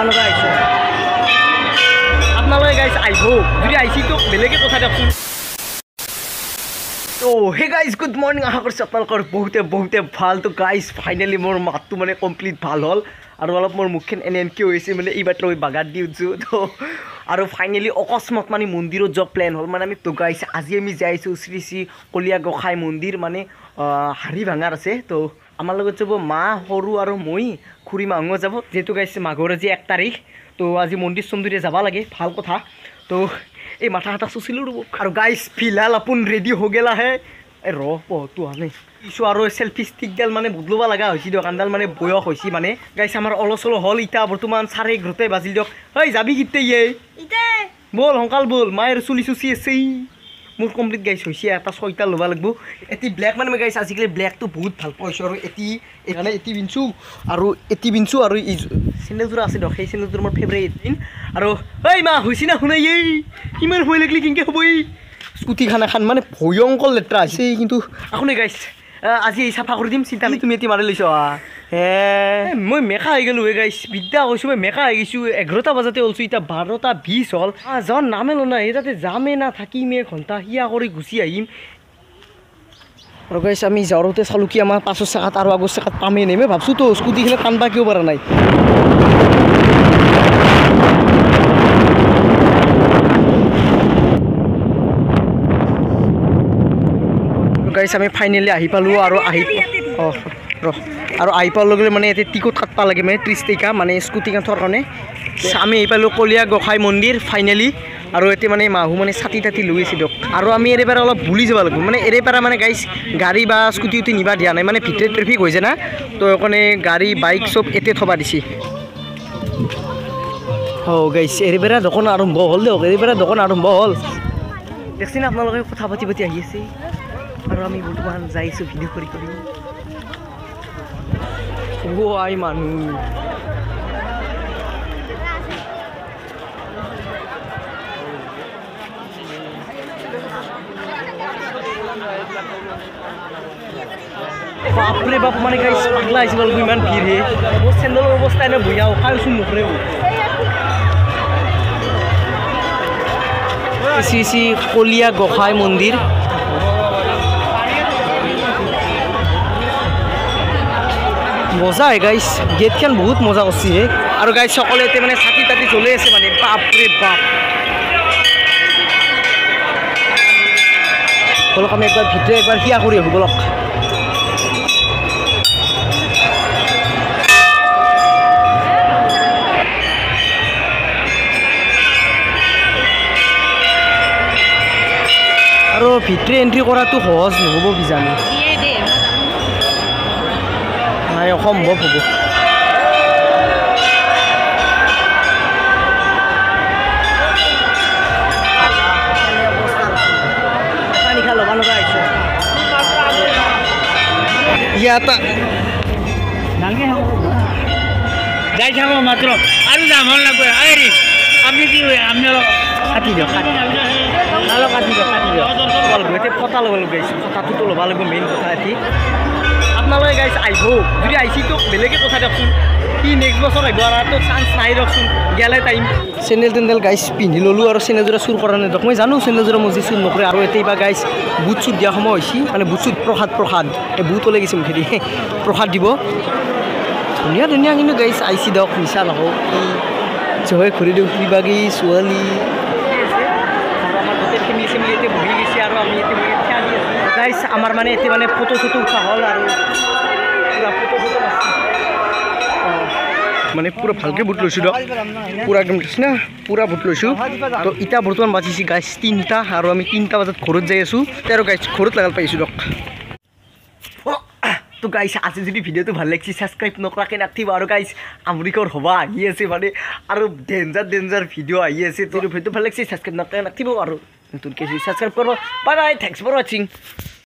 লগা লগা আহিছোঁ আপোনালোকে গাইছ আহিব যদি আহিছি তো বেলেগে কথা দিয়কচোন তো হে গাইজ গুড মৰ্ণিং আশা কৰিছোঁ আপোনালোকৰ বহুতে ভাল তো গাইজ ফাইনেলি মোৰ মাতটো মানে কমপ্লিট ভাল হ'ল আৰু অলপ মোৰ মুখখন এনে হৈছে মানে এইবাৰটো মই বাগাত দি উঠিছোঁ তো আৰু ফাইনেলি অকস্মাত মানে মন্দিৰত যোৱা প্লেন হ'ল মানে আমি তো গাইজ আজি আমি যাই আছোঁ শ্ৰী শ্ৰী কলীয়া গোসাঁই মন্দিৰ মানে হাৰি ভাঙাৰ আছে তো আমাৰ লগত যাব মা সৰু আৰু মই খুৰী মাহঁত যাব যিহেতু গাইজ মাঘৰ আজি 1 তাৰিখ তো আজি মন্দিৰ চন্দিৰে যাব লাগে ভাল কথা তো এই মাথা হাতা চুচিলোঁ ৰ'ব আৰু গাইজ ফিলহাল আপোন ৰেডি হৈ গেলা হে এই ৰহটো আনে কিছু আৰু চেল্ফি ষ্টিকডাল মানে বদলাব লগা হৈছে দিয়ক আনডাল মানে বয়স হৈছে মানে গাইছ আমাৰ অলপ চলপ হ'ল এতিয়া বৰ্তমান 11:30 বাজিল দিয়ক ঐ যাবি কেতিয়া বল সোনকাল বল মায়ের চুলি চুচি আছে মোৰ কমপ্লিট গাইছ হৈছে এটা 6টা ল'ব লাগিব এটি ব্লেক মানে মই গাইছ আজিকালি ব্লেকটো বহুত ভাল পাইছোঁ আৰু এখানে এটি বিনছোঁ আৰু এই চেণ্ডেলযোৰা আছে দিয়ক সেই চেণ্ডেলযোৰ মোৰ ফেভৰেট আৰু ঐ মা হৈছে না শুনাই এই ইমান ভয় লাগিলে কেনেকৈ হ'ব এই স্কুটিখান এখন মানে ভয়ংকৰ লেতেৰা আছে কিন্তু আপুনি গাইছ আজি এই চাফা কৰি দিম চিন্তা নাই তুমি এটি মাৰি লৈছ হে মই মেকা হৈ গ'লোঁ গাইছ বিদ্যা কৈছোঁ মই মেকা হৈ গৈছোঁ 11টা বজাতে ওলছোঁ এতিয়া 12:20 হ'ল যোৱাৰ নামে লোৱা নাই তাতে যামেই না থাকিমে ঘণ্টা সিয়া কৰি গুচি আহিম আৰু গাইছ আমি যাওঁতে চালোঁ কি আমাৰ পাছৰ চাকাত আৰু আগৰ চাকাত পামেই নাই মই ভাবছোঁ তো স্কুটিখনে টানবা কিয় পৰা নাই গাইছ আমি ফাইনেলি আহি পালোঁ আৰু আহি পোৱাৰ লগে মানে ইয়াতে টিকট কাটব লাগে মানে 30 টকা মানে স্কুটিখন থোৱাৰ কাৰণে আমি আহি পালোঁ কলীয়া গোসাঁই মন্দিৰ ফাইনেলি আৰু এতিয়া মানে মাহু মানে ছাতি তাতি লৈ আছে দিয়ক আৰু আমি এৰেপাৰা অলপ ভুলি যাব লাগিব মানে এৰেপাৰা মানে গাইছ গাড়ী বা স্কুটি উঠি নিবা দিয়া নাই মানে ভিতৰত ট্ৰেফিক হৈছে না তো সেইকাৰণে গাড়ী বাইক চব এতে থবা দিছে গাইছ এৰেপাৰা দোকান আৰম্ভ হ'ল দিয়ক এৰেপাৰা দোকান আৰম্ভ হ'ল দেখছেনে আপোনালোকে কথা পাতি আহি আছে আৰু আমি বৰ্তমান যাই আছোঁ ভিডিঅ' কৰি আই মানুহ বাপৰে বাপ মানে গাইছ পাগলা আহিছে বাৰু ইমান ভিৰ হে মোৰ চেণ্ডেলৰ অৱস্থা এনে ভূঞা উশাহচোন নকৰে শ্ৰী শ্ৰী কলীয়া গোসাঁই মন্দিৰ মজা হয় গাইছ গেটখন বহুত মজা কৰিছে হে আৰু গাইছ সকলোৱে এতিয়া মানে ছাতি তাতি জ্বলি আছে মানে বাপৰে বাপ বলক আমি একবাৰ ভিতৰে একবাৰ সিয়া কৰি আহোঁ বলক আৰু ভিতৰে এণ্ট্ৰি কৰাটো সহজ নহ'ব কিজানি নাই অসম্ভৱ হ'ব পানী লগা লগা আহিছোঁ ইয়াত যাই থাকো মাত্ৰ আৰু যাম হ'ল লাগব আপুনি কি আমি অলপ কাটি দিয়ক অলপ কাটি দিয়ক এতিয়া ফটা ল'ব লগাইছোঁ ফটাটোতো ল'ব লাগিব মেইন কথা এটি আপোনালোকে গাইছ আহিব যদি আহিছি তো বেলেগে কথা দিয়কচোন কি নেক্সট বছৰ আহিব আৰু চান্স নাই দিয়কচোন গেলে টাইম চেণ্ডেল টেণ্ডেল গাইছ পিন্ধি ল'লোঁ আৰু চেণ্ডেলযোৰা চুৰ কৰা নাই দিয়ক মই জানো চেণ্ডেলযোৰা মজি চুৰ নকৰে আৰু এতিয়া বা গাইছ বুট চুট দিয়া সময় হৈছে মানে বুট চুট প্ৰসাদ এই বুট ওলাই গৈছে মুখেদি প্ৰসাদ দিব ধুনীয়া কিন্তু গাইছ আহিছি দিয়ক মিছা নকওঁ জয় ঘূৰি দিওঁ কিবাগি ছোৱালী আমাৰ গোটেই ফেমিলি এতিয়া বহি গৈছে আৰু আমি এতিয়া বহি খেয়া দি আছোঁ গাইছ আমাৰ মানে এতিয়া মানে ফটো চটো উঠা হ'ল আৰু পুৰা ফটো মানে পুৰা ভালকৈ বুট লৈছোঁ দিয়ক পুৰা একদম না পুৰা বুট লৈছোঁ তো এতিয়া বৰ্তমান বাজিছে গাইছ 3টা আৰু আমি 3টা বজাত ঘৰত যাই আছোঁ আৰু গাইছ ঘৰত লাগাল পাইছোঁ দিয়ক তো গাইছ আজি যদি ভিডিঅ'টো ভাল লাগিছে ছাবস্ক্ৰাইব নকৰাকৈ নাথাকিব আৰু গাইছ আমৰিকৰ হ'বা আহি আছে মানে আৰু ডেঞ্জাৰ ভিডিঅ' আহি আছে তো ভিডিঅ'টো ভাল লাগিছে ছাবস্ক্ৰাইব নকৰাকৈ নাথাকিব আৰু নতুনকৈ ছাবস্ক্ৰাইব কৰিব বাই বাই থেংকছ ফৰ ৱাচিং